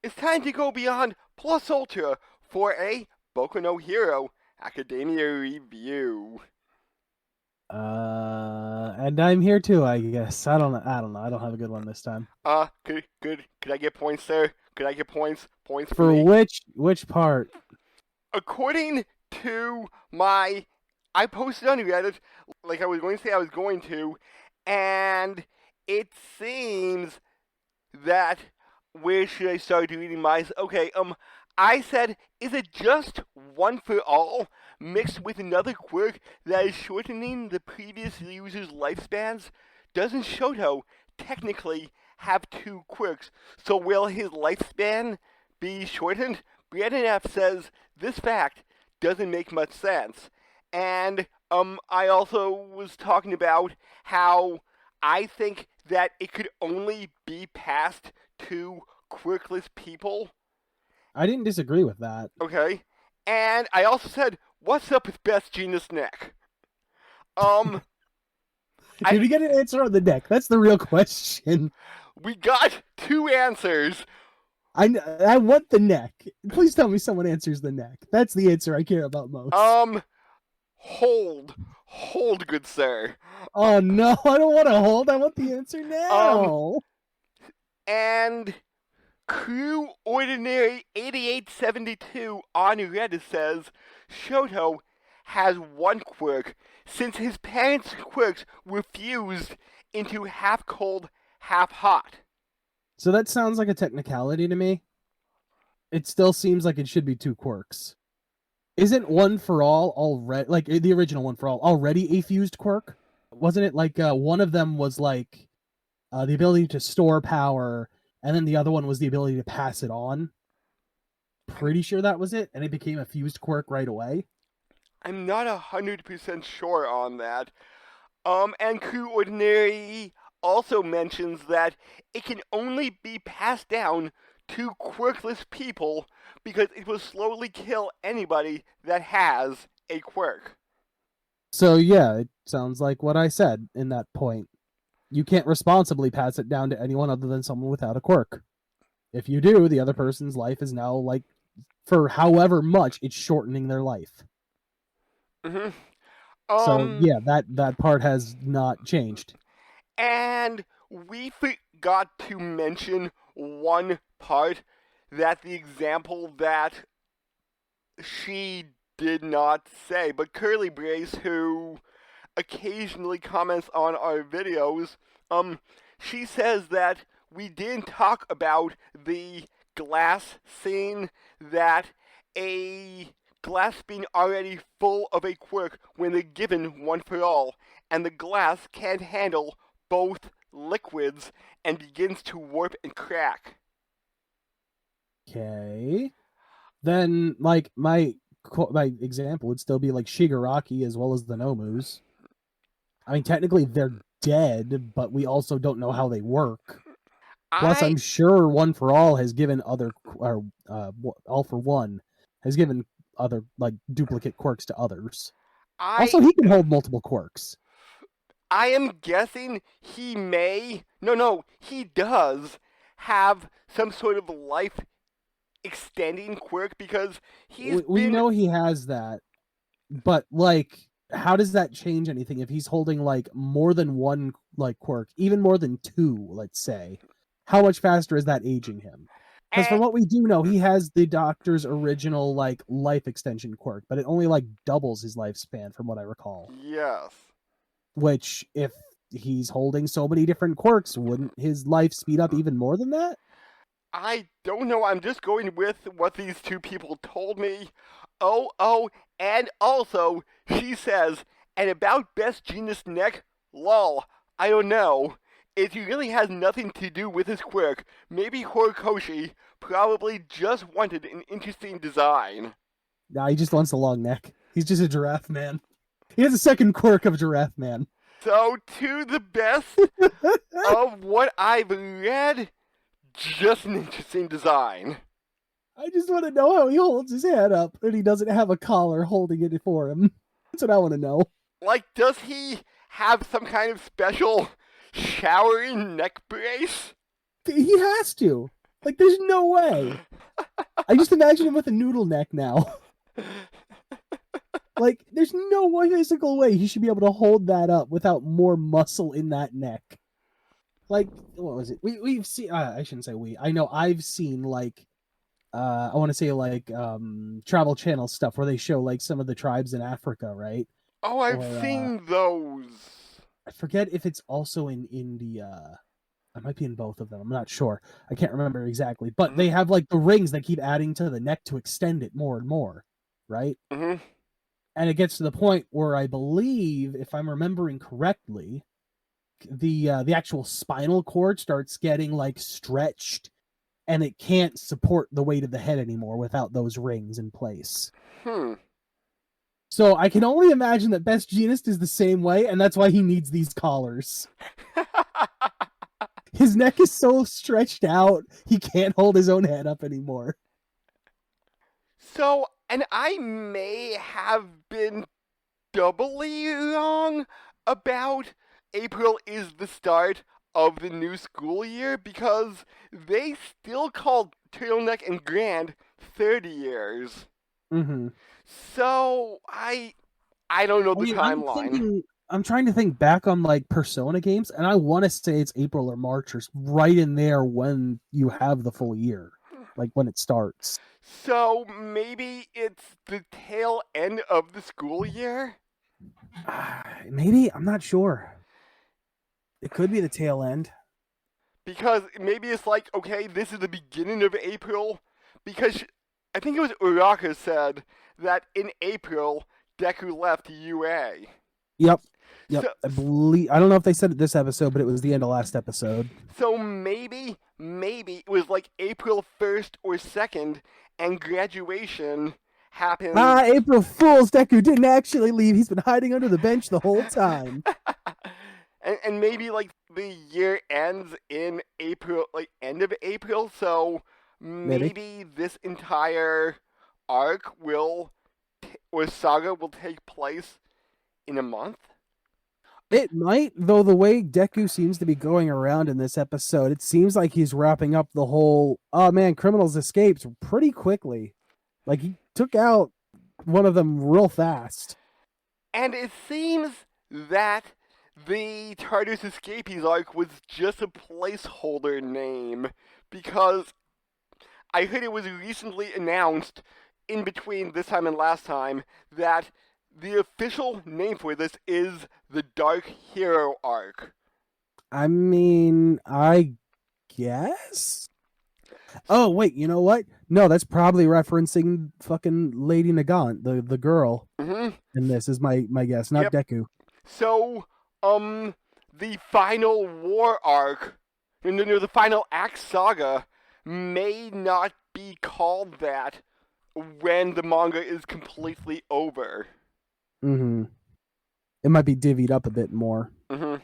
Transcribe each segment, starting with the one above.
it's time to go beyond plus ultra for a Boku no Hero Academia review. And I'm here too, I guess. I don't know. I don't know. I don't have a good one this time. Could I get points, sir? Could I get points? Points for For me? which part? According to I posted on Reddit, like I was going to say I was going to, and it seems that where should I start reading my? Okay, I said, is it just one for all mixed with another quirk that is shortening the previous user's lifespans? Doesn't Shoto technically have two quirks? So will his lifespan be shortened? Brandon F says this fact doesn't make much sense. And I also was talking about how I think that it could only be passed to quirkless people. I didn't disagree with that. Okay. And I also said, what's up with Best Jeanest neck? Um, Did I we get an answer on the neck? That's the real question. we got two answers. I want the neck. Please tell me someone answers the neck. That's the answer I care about most. Um, hold, good sir. Oh no, I don't want to hold. I want the answer Um, now. and Crew Ordinary 8872 on Reddit says Shoto has one quirk since his parents' quirks were fused into half cold, half hot. So that sounds like a technicality to me. It still seems like it should be two quirks. Isn't one for all already, like the original one for all, already a fused quirk? Wasn't it like one of them was like the ability to store power, and then the other one was the ability to pass it on? Pretty sure that was it, and it became a fused quirk right away. I'm not 100% sure on that. And Crew Ordinary also mentions that it can only be passed down to quirkless people because it will slowly kill anybody that has a quirk. So yeah, it sounds like what I said in that point. You can't responsibly pass it down to anyone other than someone without a quirk. If you do, the other person's life is now like, for however much, it's shortening their life. Mm-hmm. So yeah, that part has not changed. And we forgot to mention one part that the example that she did not say, but Curly Brace, who occasionally comments on our videos, she says that we didn't talk about the glass scene, that a glass being already full of a quirk when they're given one for all, and the glass can't handle both liquids and begins to warp and crack. Okay. Then like my example would still be like Shigaraki as well as the Nomus. I mean, technically they're dead, but we also don't know how they work. Plus, I I'm sure One for All has given other, or All for One has given other like duplicate quirks to others. I Also, he can hold multiple quirks. I am guessing he may. No, he does have some sort of life extending quirk because he's We been. know he has that, but like, how does that change anything if he's holding like more than one like quirk, even more than two, let's say? How much faster is that aging him? Because Eh, from what we do know, he has the doctor's original like life extension quirk, but it only like doubles his lifespan, from what I recall. yes. Which, if he's holding so many different quirks, wouldn't his life speed up even more than that? I don't know. I'm just going with what these two people told me. And also, she says, and about Best Jeanest neck, lol, I don't know. It really has nothing to do with his quirk. Maybe Horikoshi probably just wanted an interesting design. Nah, he just wants a long neck. He's just a giraffe man. He has a second quirk of giraffe man. So, to the best of what I've read, just an interesting design. I just want to know how he holds his head up and he doesn't have a collar holding it for him. That's what I want to know. Like, does he have some kind of special showering neck brace? He has to. Like, there's no way. I just imagine him with a noodle neck now. Like, there's no physical way he should be able to hold that up without more muscle in that neck. Like, what was it? We've seen. I shouldn't say we. I know I've seen like, I want to say like Travel Channel stuff where they show like some of the tribes in Africa, right? Oh, I've Or seen those. I forget if it's also in India. I might be in both of them. I'm not sure. I can't remember exactly. But they have like the rings that keep adding to the neck to extend it more and more, right? Mm-hmm. And it gets to the point where I believe, if I'm remembering correctly, the actual spinal cord starts getting like stretched, and it can't support the weight of the head anymore without those rings in place. So I can only imagine that Best Jeanest is the same way, and that's why he needs these collars. His neck is so stretched out, he can't hold his own head up anymore. So, and I may have been doubly wrong about April is the start of the new school year, because they still called Turtleneck and Grand 30 years. Mm-hmm. So, I don't know the timeline. I'm trying to think back on like Persona games, and I want to say it's April or March or right in there when you have the full year, like when it starts. So maybe it's the tail end of the school year? Maybe, I'm not sure. It could be the tail end. Because maybe it's like, okay, this is the beginning of April. Because I think it was Uraka said that in April, Deku left UA. Yep. So, I don't know if they said it this episode, but it was the end of last episode. So maybe it was like April 1st or 2nd, and graduation happened. April Fools! Deku didn't actually leave. He's been hiding under the bench the whole time. and maybe like the year ends in April, like end of April. So maybe this entire arc or saga will take place in a month. It might, though the way Deku seems to be going around in this episode, it seems like he's wrapping up the whole, oh man, criminals escaped pretty quickly. Like, he took out one of them real fast. And it seems that the Tartarus Escapees arc was just a placeholder name, because I heard it was recently announced, in between this time and last time, that the official name for this is the Dark Hero arc. I mean, I guess? Oh, wait, you know what? No, that's probably referencing fucking Lady Nagant, the girl. Mm-hmm. And this is my guess, not Deku. So, the final war arc, no, the final act saga may not be called that when the manga is completely over. Mm-hmm. It might be divvied up a bit more. Mm-hmm.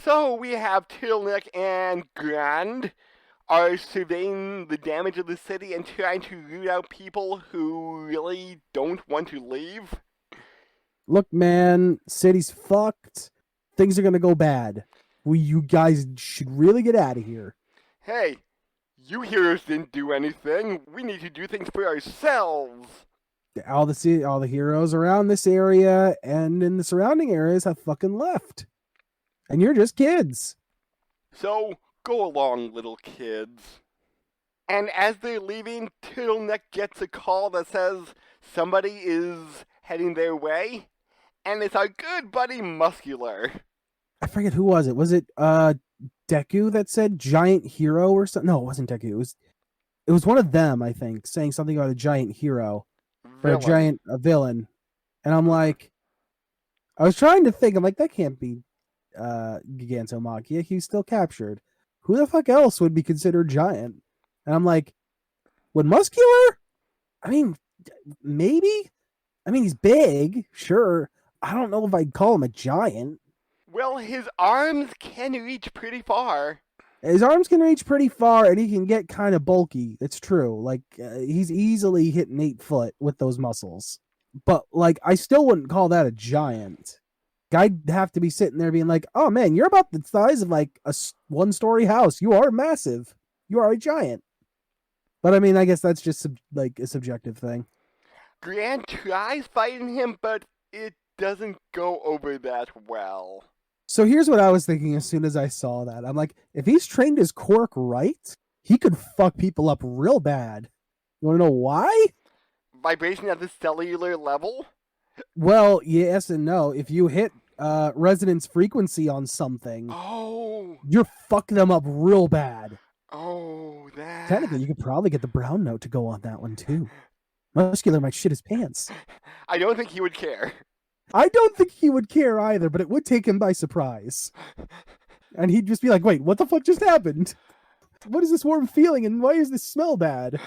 So we have Turtleneck and Grand are surveying the damage of the city and trying to root out people who really don't want to leave. Look, man, city's fucked. Things are gonna go bad. You guys should really get out of here. Hey, you heroes didn't do anything. We need to do things for ourselves. All the heroes around this area and in the surrounding areas have fucking left. And you're just kids. So, go along, little kids. And as they're leaving, Turtleneck gets a call that says somebody is heading their way. And it's our good buddy Muscular. I forget who was it. Was it Deku that said giant hero or something? No, it wasn't Deku. It was one of them, I think, saying something about a giant hero. Or a villain. And I'm like, I was trying to think, I'm like, that can't be Gigantomachia. He's still captured. Who the fuck else would be considered giant? And I'm like, would Muscular? I mean, maybe? I mean, he's big, sure. I don't know if I'd call him a giant. Well, his arms can reach pretty far. His arms can reach pretty far, and he can get kind of bulky. It's true. Like, he's easily hitting 8 foot with those muscles. But, like, I still wouldn't call that a giant. I'd have to be sitting there being like, oh, man, you're about the size of, like, a one-story house. You are massive. You are a giant. But I mean, I guess that's just like a subjective thing. Grand tries fighting him, but it doesn't go over that well. So here's what I was thinking as soon as I saw that. I'm like, if he's trained his quirk right, he could fuck people up real bad. You want to know why? Vibration at the cellular level? Well, yes and no. If you hit resonance frequency on something, Oh, you fuck them up real bad. oh, that. Technically, you could probably get the brown note to go on that one too. Muscular might shit his pants. I don't think he would care. I don't think he would care either, but it would take him by surprise. And he'd just be like, wait, what the fuck just happened? What is this warm feeling and why does this smell bad?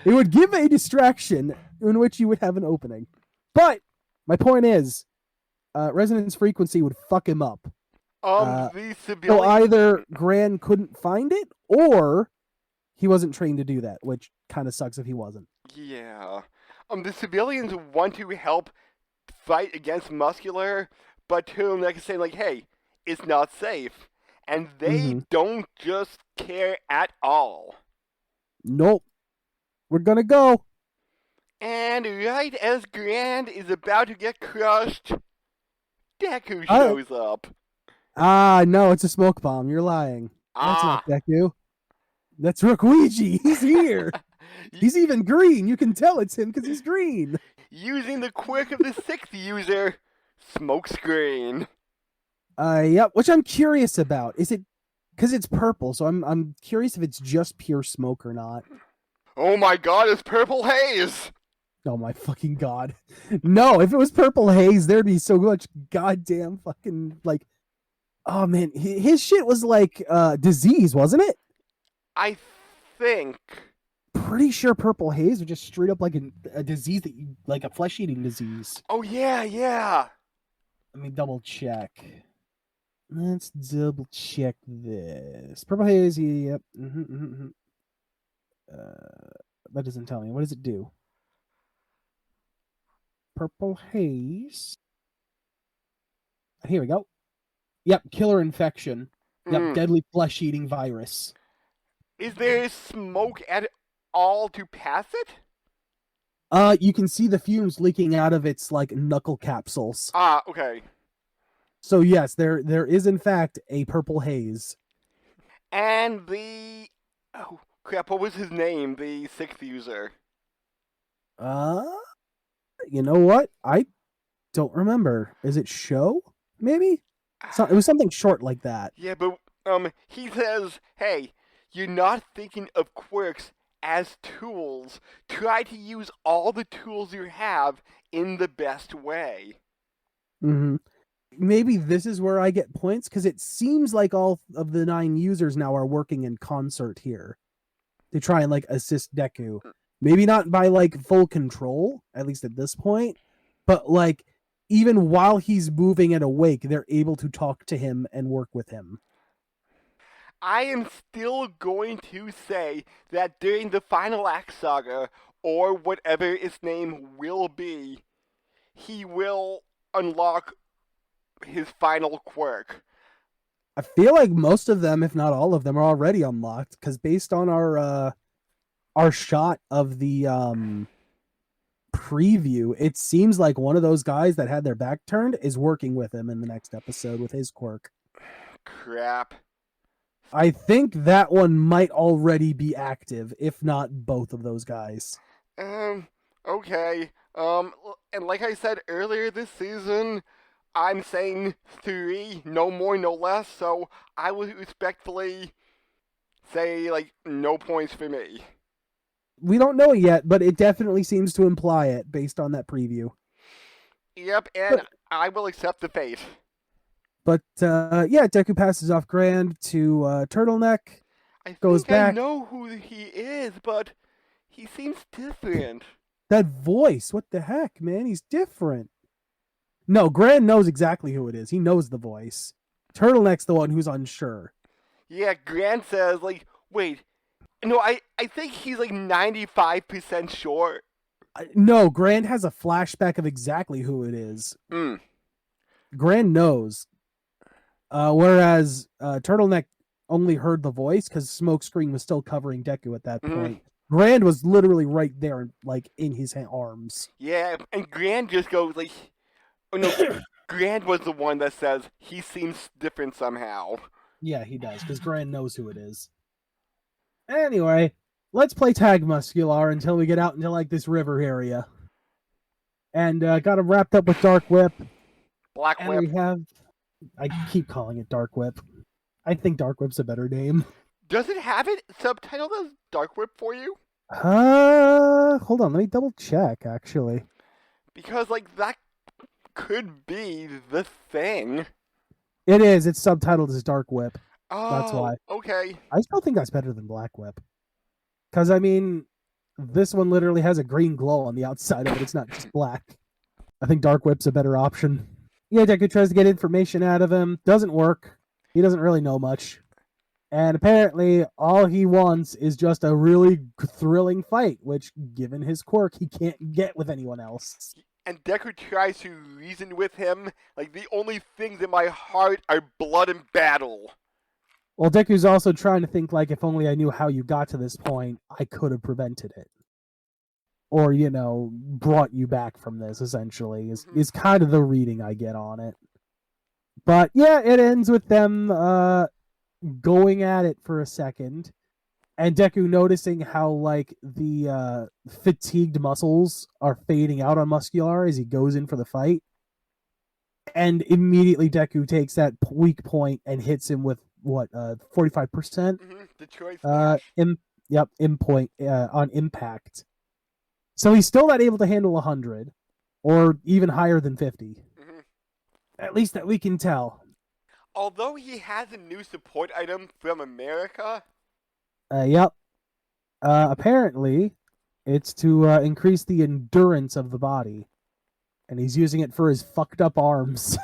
It would give a distraction in which you would have an opening. But my point is, resonance frequency would fuck him up. The So civilian. either Gran couldn't find it, or he wasn't trained to do that, which kind of sucks if he wasn't. Yeah. The civilians want to help fight against Muscular, but Turtleneck is saying, like, hey, it's not safe. And they don't just care at all. Nope. We're gonna go. And right as Grand is about to get crushed, Deku shows up. No, it's a smoke bomb. You're lying. That's not Deku. That's Rikuiji. He's here. He's even green. You can tell it's him because he's green. Using the quirk of the sixth user, Smokescreen. Yep. Which I'm curious about. Is it because it's purple? So I'm curious if it's just pure smoke or not. Oh my god, it's purple haze! Oh my fucking god. No, if it was purple haze, there'd be so much goddamn fucking like. Oh man, his shit was like disease, wasn't it? I think. Pretty sure purple haze was just straight up like a disease that you like, a flesh-eating disease. Oh yeah, yeah. Let me double check. Let's double check this. Purple haze, yep. That doesn't tell me. What does it do? Purple haze. Here we go. Yep, killer infection. Yep, deadly flesh-eating virus. Is there smoke at all to pass it? You can see the fumes leaking out of its like knuckle capsules. Ah, okay. So yes, there is in fact a purple haze. And the crap, what was his name? The sixth user. You know what? I don't remember. Is it Show? Maybe? It was something short like that. Yeah, but he says, hey, you're not thinking of quirks as tools. Try to use all the tools you have in the best way. Maybe this is where I get points, because it seems like all of the 9 users now are working in concert here to try and like assist Deku. Maybe not by like full control, at least at this point, but like even while he's moving and awake, they're able to talk to him and work with him. I am still going to say that during the final act saga, or whatever its name will be, he will unlock his final quirk. I feel like most of them, if not all of them, are already unlocked, because based on our shot of the preview, it seems like one of those guys that had their back turned is working with him in the next episode with his quirk. Crap. I think that one might already be active, if not both of those guys. Okay. And like I said earlier this season, I'm saying 3, no more, no less, so I would respectfully say, like, no points for me. We don't know yet, but it definitely seems to imply it based on that preview. Yep, and I will accept the fate. But, yeah, Deku passes off Grand to Turtleneck. I know who he is, but he seems different. That voice, what the heck, man? He's different. No, Grand knows exactly who it is. He knows the voice. Turtleneck's the one who's unsure. Yeah, Grand says, like, wait, no, I think he's like 95% sure. No, Grand has a flashback of exactly who it is. Grand knows. Whereas Turtleneck only heard the voice because smokescreen was still covering Deku at that Mhm. point. Grand was literally right there, like in his arms. Yeah, and Grand just goes like, oh no, Grand was the one that says he seems different somehow. Yeah, he does, because Grand knows who it is. Anyway, let's play tag Muscular until we get out into like this river area. And got him wrapped up with Dark Whip. Black And Whip. we have, I keep calling it Dark Whip. I think Dark Whip's a better name. Does it have it subtitled as Dark Whip for you? Hold on, let me double check actually. Because like that could be the thing. It is, it's subtitled as Dark Whip. Oh, That's why. Okay. I still think that's better than Black Whip. Because, I mean, this one literally has a green glow on the outside of it. It's not just black. I think Dark Whip's a better option. Yeah, Deku tries to get information out of him. Doesn't work. He doesn't really know much. And apparently, all he wants is just a really thrilling fight, which, given his quirk, he can't get with anyone else. And Deku tries to reason with him. Like, the only things in my heart are blood and battle. Well, Deku's also trying to think, like, if only I knew how you got to this point, I could have prevented it. Or, you know, brought you back from this, essentially, is kind of the reading I get on it. But, yeah, it ends with them going at it for a second. And Deku noticing how, like, the fatigued muscles are fading out on Muscular as he goes in for the fight. And immediately Deku takes that weak point and hits him with, 45%? The choice smash. Point on impact. So he's still not able to handle 100, or even higher than 50. At least that we can tell. Although he has a new support item from America. Yep. Apparently, it's to increase the endurance of the body. And he's using it for his fucked up arms.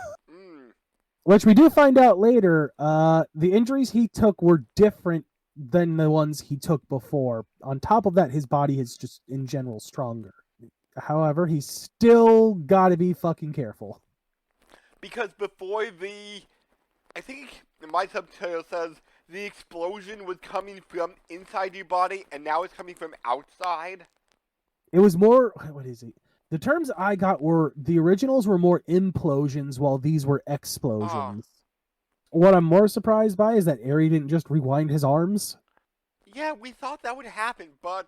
Which we do find out later, the injuries he took were different than the ones he took before. On top of that, his body is just, in general, stronger. However, he's still gotta be fucking careful. Because before I think my subtitle says, the explosion was coming from inside your body, and now it's coming from outside. It was more, what is it? The terms I got were, the originals were more implosions, while these were explosions. What I'm more surprised by is that Eri didn't just rewind his arms. Yeah, we thought that would happen, but...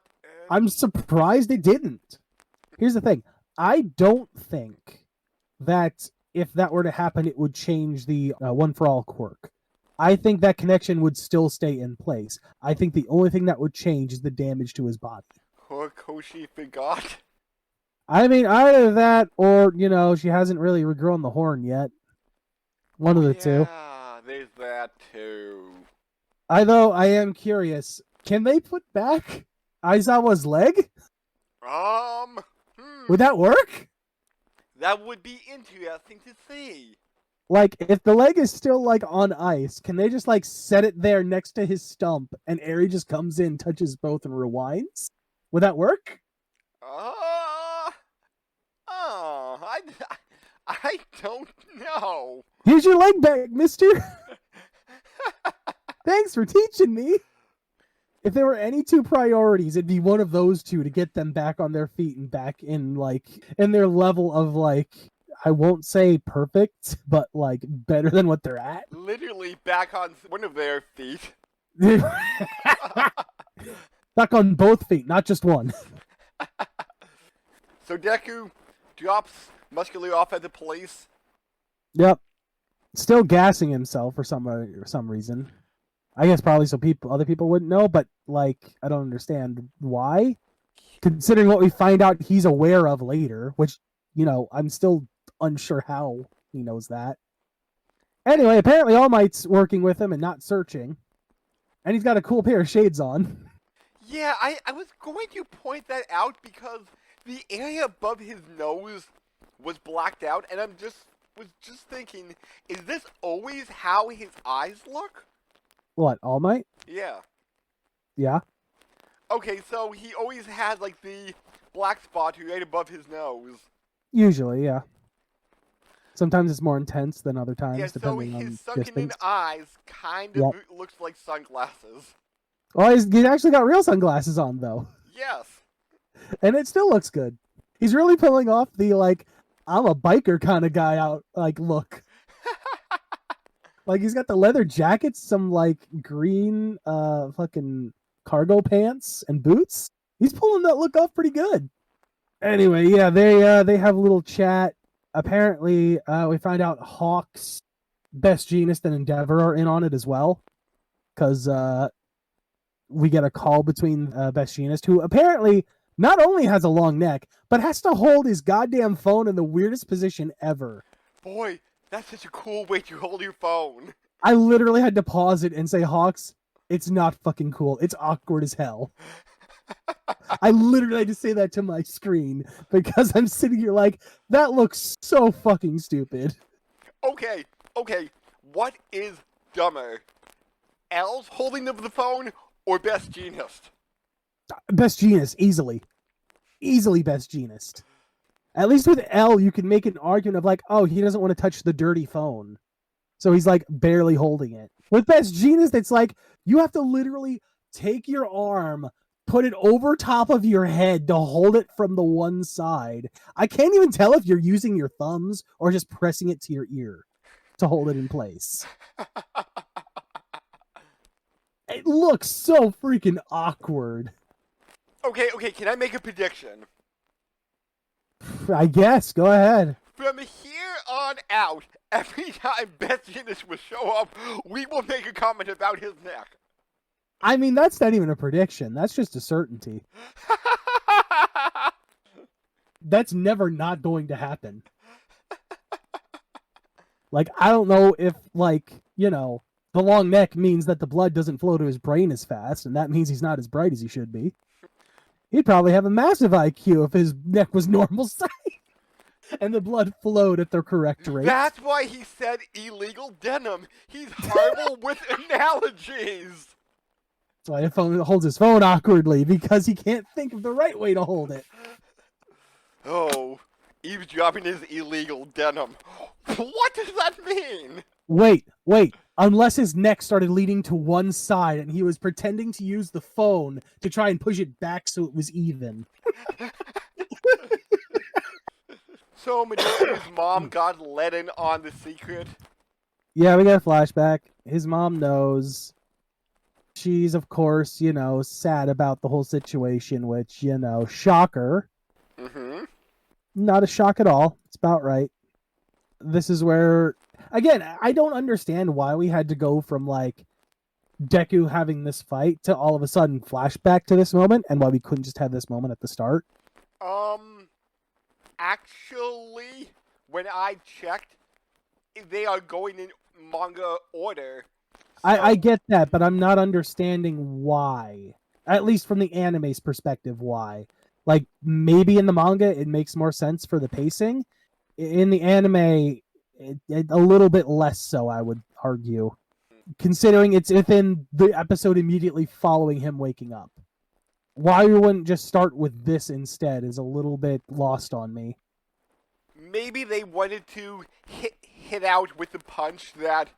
I'm surprised it didn't. Here's the thing. I don't think that if that were to happen, it would change the one-for-all quirk. I think that connection would still stay in place. I think the only thing that would change is the damage to his body. Horikoshi forgot. I mean, either that or, you know, she hasn't really regrown the horn yet. One of the two. Yeah, there's that too. Although I am curious, can they put back Aizawa's leg? Would that work? That would be interesting to see. Like, if the leg is still, like, on ice, can they just, like, set it there next to his stump, and Eri just comes in, touches both, and rewinds? Would that work? I don't know. Here's your leg back, mister! Thanks for teaching me! If there were any two priorities, it'd be one of those two to get them back on their feet and back in, like, in their level of, like, I won't say perfect, but, like, better than what they're at. Literally back on one of their feet. Back on both feet, not just one. So Deku drops Muscular off at the police. Yep. Still gassing himself for some reason. I guess probably so other people wouldn't know, but, like, I don't understand why. Considering what we find out he's aware of later, which, you know, I'm still unsure how he knows that. Anyway, apparently All Might's working with him and not searching. And he's got a cool pair of shades on. Yeah, I was going to point that out because the area above his nose was blacked out, and was just thinking, is this always how his eyes look? What, All Might? Yeah. Yeah. Okay, so he always has, like, the black spot right above his nose. Usually, yeah. Sometimes it's more intense than other Yeah, times, so depending his on sunken-in distance. eyes kind of Yep. looks like sunglasses. Oh, he's actually got real sunglasses on though, Yes. and it still looks good. He's really pulling off the like I'm a biker kind of guy out like look. Like he's got the leather jackets, some like green fucking cargo pants and boots. He's pulling that look off pretty good. Anyway, yeah, they have a little chat. Apparently, we find out Hawks, Best Jeanest, and Endeavor are in on it as well. Because we get a call between Best Jeanest, who apparently not only has a long neck, but has to hold his goddamn phone in the weirdest position ever. Boy, that's such a cool way to hold your phone. I literally had to pause it and say, Hawks, it's not fucking cool. It's awkward as hell. I literally had to say that to my screen because I'm sitting here like, that looks so fucking stupid. Okay, what is dumber? L's holding the phone or Best Jeanest? Best Jeanist, easily. Easily Best Jeanist. At least with L, you can make an argument of like, oh, he doesn't want to touch the dirty phone. So he's like barely holding it. With Best Jeanist, it's like, you have to literally take your arm, put it over top of your head to hold it from the one side. I can't even tell if you're using your thumbs or just pressing it to your ear to hold it in place. It looks so freaking awkward. Okay, can I make a prediction? I guess. Go ahead. From here on out, every time Best Jeanest will show up, we will make a comment about his neck. I mean, that's not even a prediction. That's just a certainty. That's never not going to happen. Like, I don't know if, like, you know, the long neck means that the blood doesn't flow to his brain as fast, and that means he's not as bright as he should be. He'd probably have a massive IQ if his neck was normal size and the blood flowed at the correct rate. That's why he said illegal denim. He's horrible with analogies. That's why he holds his phone awkwardly, because he can't think of the right way to hold it. Oh, eavesdropping is illegal denim. What does that mean? Wait. Unless his neck started leaning to one side and he was pretending to use the phone to try and push it back so it was even. So Midoriya's mom got let in on the secret. Yeah, we got a flashback. His mom knows. She's, of course, you know, sad about the whole situation, which, you know, shocker. Mm-hmm. Not a shock at all. It's about right. This is where, again, I don't understand why we had to go from, like, Deku having this fight to all of a sudden flashback to this moment, and why we couldn't just have this moment at the start. Actually, when I checked, they are going in manga order. So... I get that, but I'm not understanding why. At least from the anime's perspective, why. Like, maybe in the manga it makes more sense for the pacing. In the anime, a little bit less so, I would argue. Considering it's within the episode immediately following him waking up. Why we wouldn't just start with this instead is a little bit lost on me. Maybe they wanted to hit out with the punch that,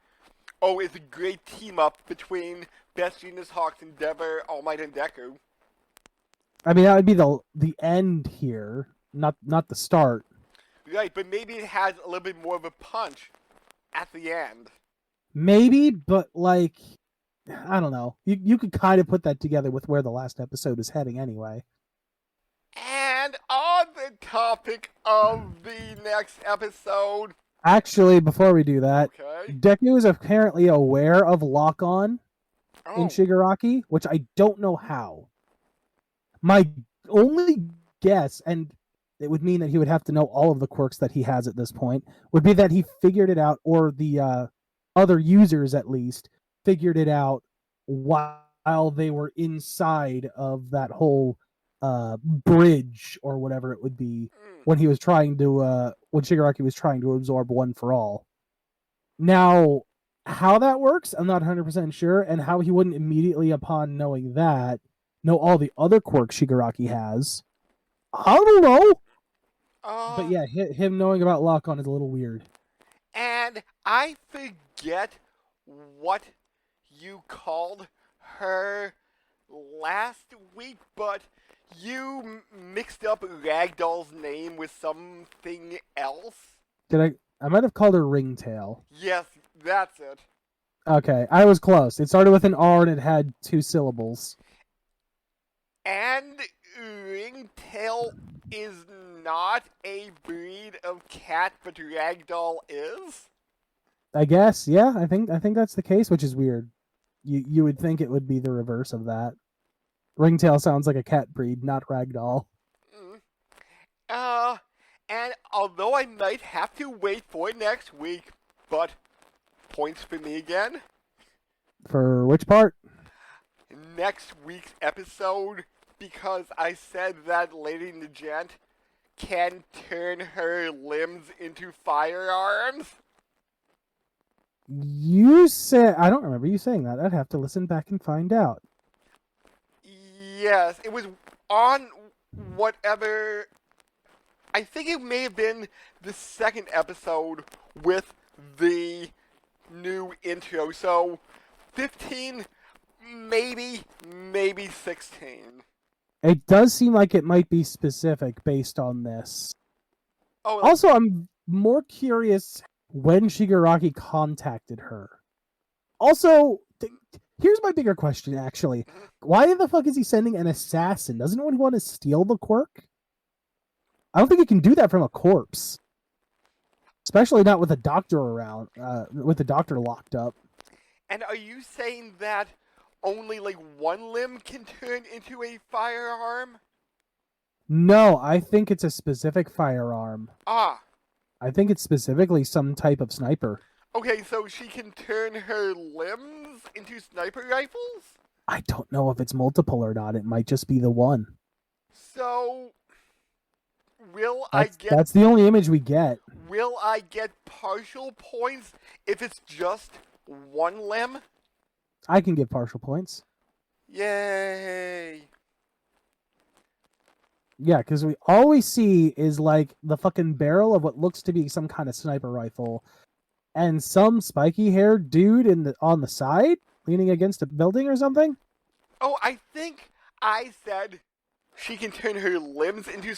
oh, it's a great team-up between Best Jeanest, Hawks, Endeavor, All Might, and Deku. I mean, that would be the end here, not the start. Right, but maybe it has a little bit more of a punch at the end. Maybe, but like, I don't know. You could kind of put that together with where the last episode is heading anyway. And on the topic of the next episode... Actually, before we do that, okay. Deku is apparently aware of lock-on in Oh, Shigaraki, which I don't know how. My only guess, and it would mean that he would have to know all of the quirks that he has at this point, would be that he figured it out, or the other users at least figured it out while they were inside of that whole bridge or whatever it would be when he was trying to when Shigaraki was trying to absorb One for All. Now, how that works, I'm not 100% sure, and how he wouldn't immediately upon knowing that know all the other quirks Shigaraki has, I don't know. But yeah, him knowing about lock-on is a little weird. And I forget what you called her last week, but you mixed up Ragdoll's name with something else. I might have called her Ringtail. Yes, that's it. Okay, I was close. It started with an R and it had 2 syllables. And Ringtail is not a breed of cat, but Ragdoll is? I guess, yeah, I think that's the case, which is weird. You would think it would be the reverse of that. Ringtail sounds like a cat breed, not ragdoll. Mm. And although I might have to wait for next week, but points for me again. For which part? Next week's episode, because I said that Lady Jeanest can turn her limbs into firearms. You said I don't remember you saying that. I'd have to listen back and find out. Yes, it was on whatever. I think it may have been the second episode with the new intro. So 15, maybe 16. It does seem like it might be specific based on this. Oh, Also, I'm more curious when Shigaraki contacted her. Also, here's my bigger question, actually. Why the fuck is he sending an assassin? Doesn't anyone want to steal the quirk? I don't think he can do that from a corpse. Especially not with a doctor around, with the doctor locked up. And are you saying that only like one limb can turn into a firearm? No, I think it's a specific firearm. Ah. I think it's specifically some type of sniper. Okay, so she can turn her limbs into sniper rifles? I don't know if it's multiple or not. It might just be the one. So, That's the only image we get. Will I get partial points if it's just one limb? I can give partial points. Yay! Yeah, because we all we see is like the fucking barrel of what looks to be some kind of sniper rifle, and some spiky-haired dude on the side leaning against a building or something. Oh, I think I said she can turn her limbs into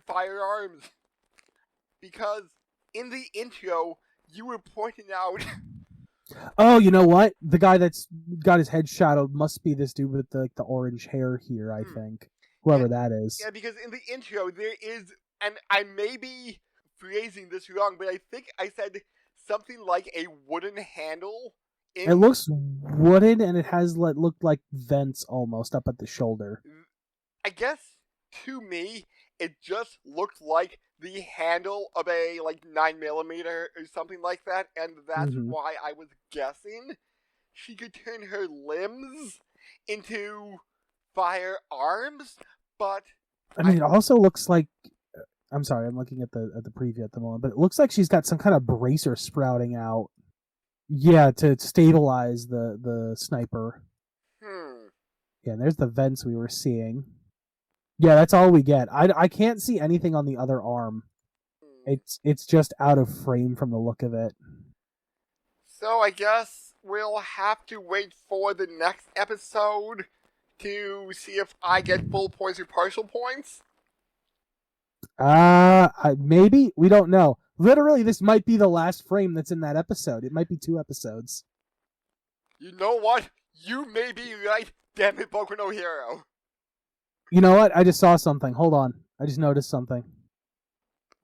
firearms because in the intro you were pointing out. Oh, you know what? The guy that's got his head shadowed must be this dude with the orange hair here. I think. Whoever that is. Yeah, because in the intro there is, and I may be phrasing this wrong, but I think I said something like a wooden handle. It looks wooden, and it has looked like vents almost up at the shoulder. I guess to me, it just looked like the handle of a 9mm or something like that, and that's why I was guessing she could turn her limbs into firearms. But I mean, it also looks like. I'm sorry, I'm looking at the preview at the moment, but it looks like she's got some kind of bracer sprouting out. Yeah, to stabilize the sniper. Yeah, and there's the vents we were seeing. Yeah, that's all we get. I can't see anything on the other arm. It's just out of frame from the look of it. So I guess we'll have to wait for the next episode to see if I get full points or partial points? Maybe. We don't know. Literally, this might be the last frame that's in that episode. It might be 2 episodes. You know what? You may be right. Damn it, Boku no Hero. You know what? I just saw something. Hold on. I just noticed something.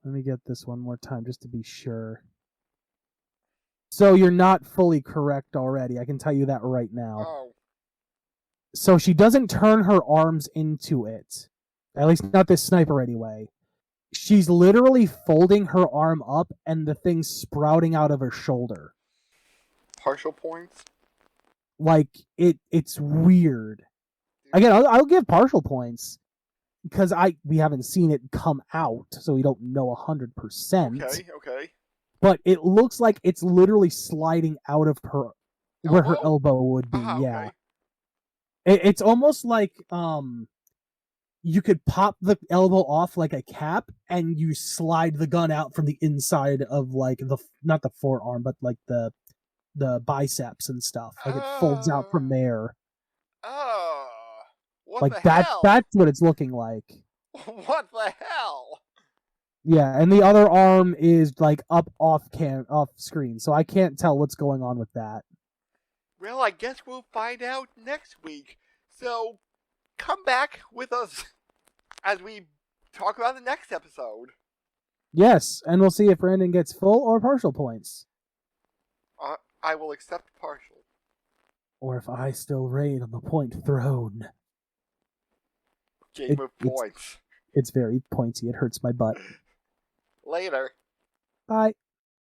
Let me get this one more time just to be sure. So you're not fully correct already. I can tell you that right now. Oh. So she doesn't turn her arms into it. At least not this sniper anyway. She's literally folding her arm up and the thing's sprouting out of her shoulder. Partial points? Like, it's weird. Again, I'll give partial points. Because we haven't seen it come out, so we don't know 100%. Okay. But it looks like it's literally sliding out of her where her elbow would be. Yeah. Okay. It's almost like you could pop the elbow off like a cap, and you slide the gun out from the inside of like not the forearm, but like the biceps and stuff. Like it folds out from Oh, there. oh, what Like the hell? that's what it's looking like. What the hell? Yeah, and the other arm is like up off screen, so I can't tell what's going on with that. Well, I guess we'll find out next week. So come back with us as we talk about the next episode. Yes, and we'll see if Brandon gets full or partial points. I will accept partial. Or if I still reign on the point throne. Game of points. It's very pointy. It hurts my butt. Later. Bye.